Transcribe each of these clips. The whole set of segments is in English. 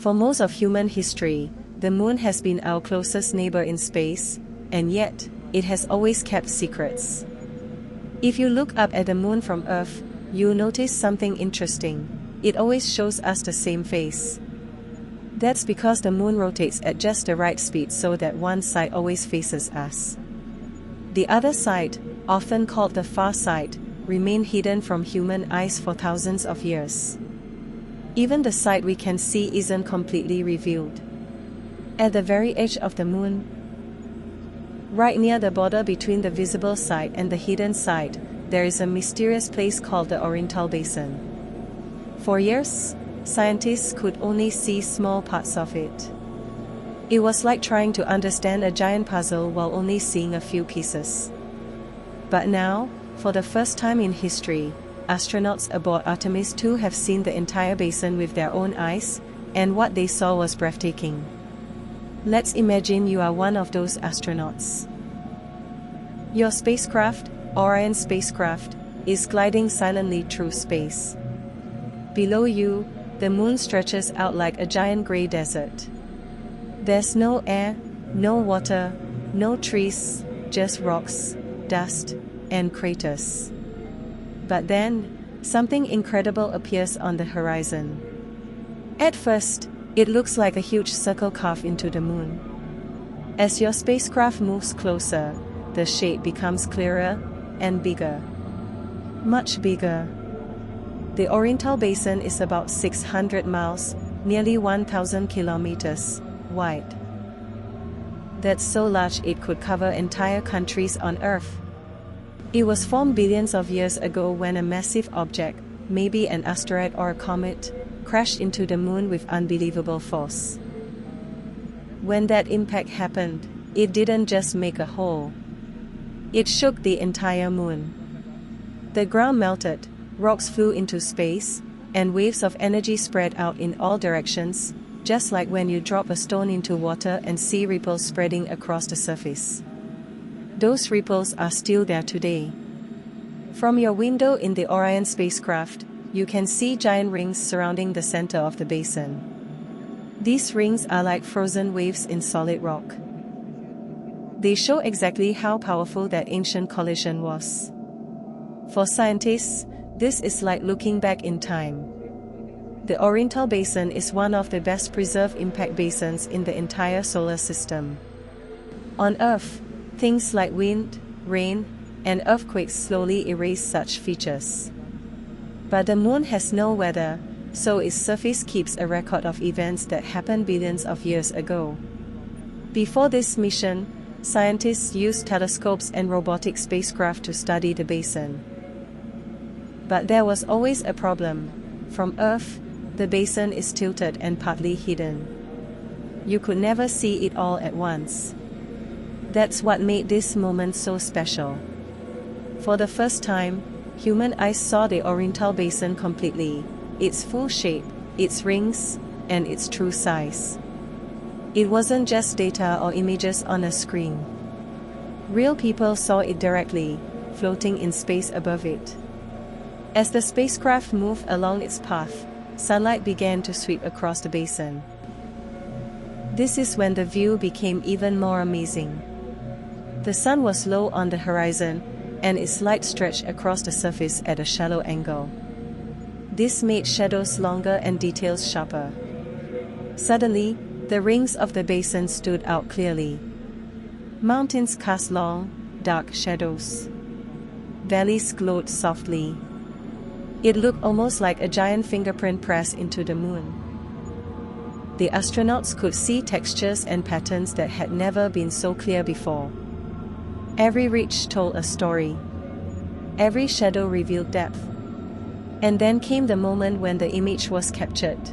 For most of human history, the moon has been our closest neighbor in space, and yet, it has always kept secrets. If you look up at the moon from Earth, you'll notice something interesting. It always shows us the same face. That's because the moon rotates at just the right speed so that one side always faces us. The other side, often called the far side, remained hidden from human eyes for thousands of years. Even the side we can see isn't completely revealed. At the very edge of the moon, right near the border between the visible side and the hidden side, there is a mysterious place called the Oriental Basin. For years, scientists could only see small parts of it. It was like trying to understand a giant puzzle while only seeing a few pieces. But now, for the first time in history, astronauts aboard Artemis 2 have seen the entire basin with their own eyes, and what they saw was breathtaking. Let's imagine you are one of those astronauts. Your spacecraft, Orion spacecraft, is gliding silently through space. Below you, the moon stretches out like a giant gray desert. There's no air, no water, no trees, just rocks, dust, and craters. But then, something incredible appears on the horizon. At first, it looks like a huge circle carved into the moon. As your spacecraft moves closer, the shape becomes clearer and bigger. Much bigger. The Oriental Basin is about 600 miles, nearly 1,000 kilometers, wide. That's so large it could cover entire countries on Earth. It was formed billions of years ago when a massive object, maybe an asteroid or a comet, crashed into the moon with unbelievable force. When that impact happened, it didn't just make a hole. It shook the entire moon. The ground melted, rocks flew into space, and waves of energy spread out in all directions, just like when you drop a stone into water and see ripples spreading across the surface. Those ripples are still there today. From your window in the Orion spacecraft, you can see giant rings surrounding the center of the basin. These rings are like frozen waves in solid rock. They show exactly how powerful that ancient collision was. For scientists, this is like looking back in time. The Oriental Basin is one of the best preserved impact basins in the entire solar system. On Earth, things like wind, rain, and earthquakes slowly erase such features. But the moon has no weather, so its surface keeps a record of events that happened billions of years ago. Before this mission, scientists used telescopes and robotic spacecraft to study the basin. But there was always a problem. From Earth, the basin is tilted and partly hidden. You could never see it all at once. That's what made this moment so special. For the first time, human eyes saw the Oriental Basin completely, its full shape, its rings, and its true size. It wasn't just data or images on a screen. Real people saw it directly, floating in space above it. As the spacecraft moved along its path, sunlight began to sweep across the basin. This is when the view became even more amazing. The sun was low on the horizon, and its light stretched across the surface at a shallow angle. This made shadows longer and details sharper. Suddenly, the rings of the basin stood out clearly. Mountains cast long, dark shadows. Valleys glowed softly. It looked almost like a giant fingerprint pressed into the moon. The astronauts could see textures and patterns that had never been so clear before. Every ridge told a story. Every shadow revealed depth. And then came the moment when the image was captured.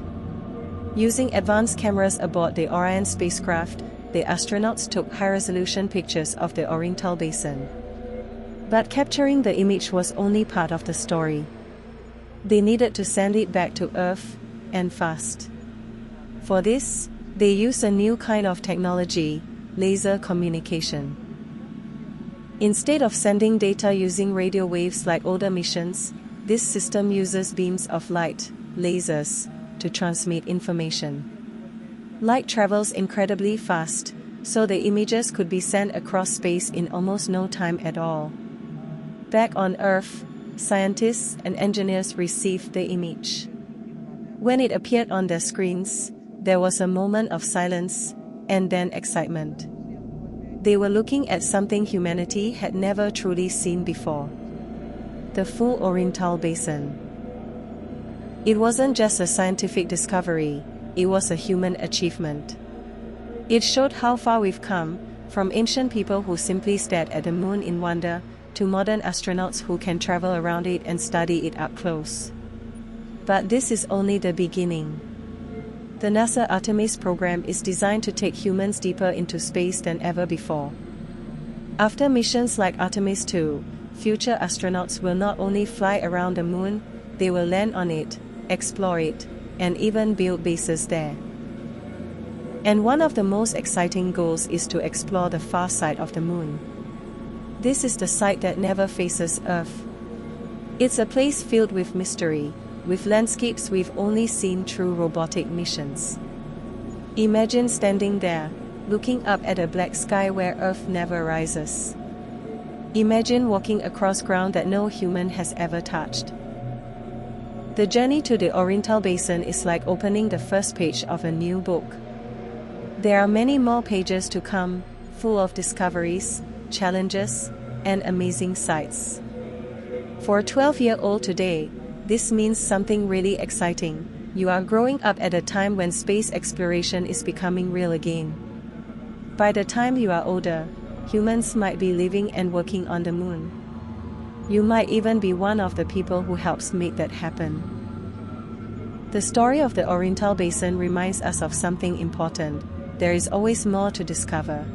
Using advanced cameras aboard the Orion spacecraft, the astronauts took high-resolution pictures of the Oriental Basin. But capturing the image was only part of the story. They needed to send it back to Earth, and fast. For this, they used a new kind of technology, laser communication. Instead of sending data using radio waves like older missions, this system uses beams of light, lasers, to transmit information. Light travels incredibly fast, so the images could be sent across space in almost no time at all. Back on Earth, scientists and engineers received the image. When it appeared on their screens, there was a moment of silence, and then excitement. They were looking at something humanity had never truly seen before. The full Oriental Basin. It wasn't just a scientific discovery, it was a human achievement. It showed how far we've come, from ancient people who simply stared at the moon in wonder, to modern astronauts who can travel around it and study it up close. But this is only the beginning. The NASA Artemis program is designed to take humans deeper into space than ever before. After missions like Artemis 2, future astronauts will not only fly around the moon, they will land on it, explore it, and even build bases there. And one of the most exciting goals is to explore the far side of the moon. This is the side that never faces Earth. It's a place filled with mystery, with landscapes we've only seen through robotic missions. Imagine standing there, looking up at a black sky where Earth never rises. Imagine walking across ground that no human has ever touched. The journey to the Oriental Basin is like opening the first page of a new book. There are many more pages to come, full of discoveries, challenges, and amazing sights. For a 12-year-old today, this means something really exciting. You are growing up at a time when space exploration is becoming real again. By the time you are older, humans might be living and working on the moon. You might even be one of the people who helps make that happen. The story of the Oriental Basin reminds us of something important. There is always more to discover.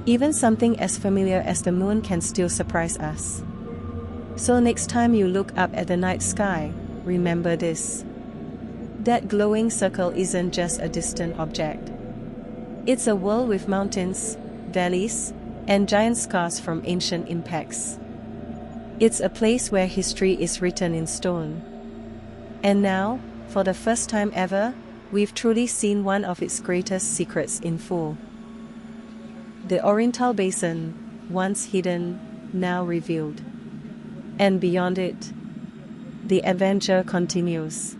Even something as familiar as the moon can still surprise us. So next time you look up at the night sky, remember this. That glowing circle isn't just a distant object. It's a world with mountains, valleys, and giant scars from ancient impacts. It's a place where history is written in stone. And now, for the first time ever, we've truly seen one of its greatest secrets in full. The Oriental Basin, once hidden, now revealed. And beyond it, the adventure continues.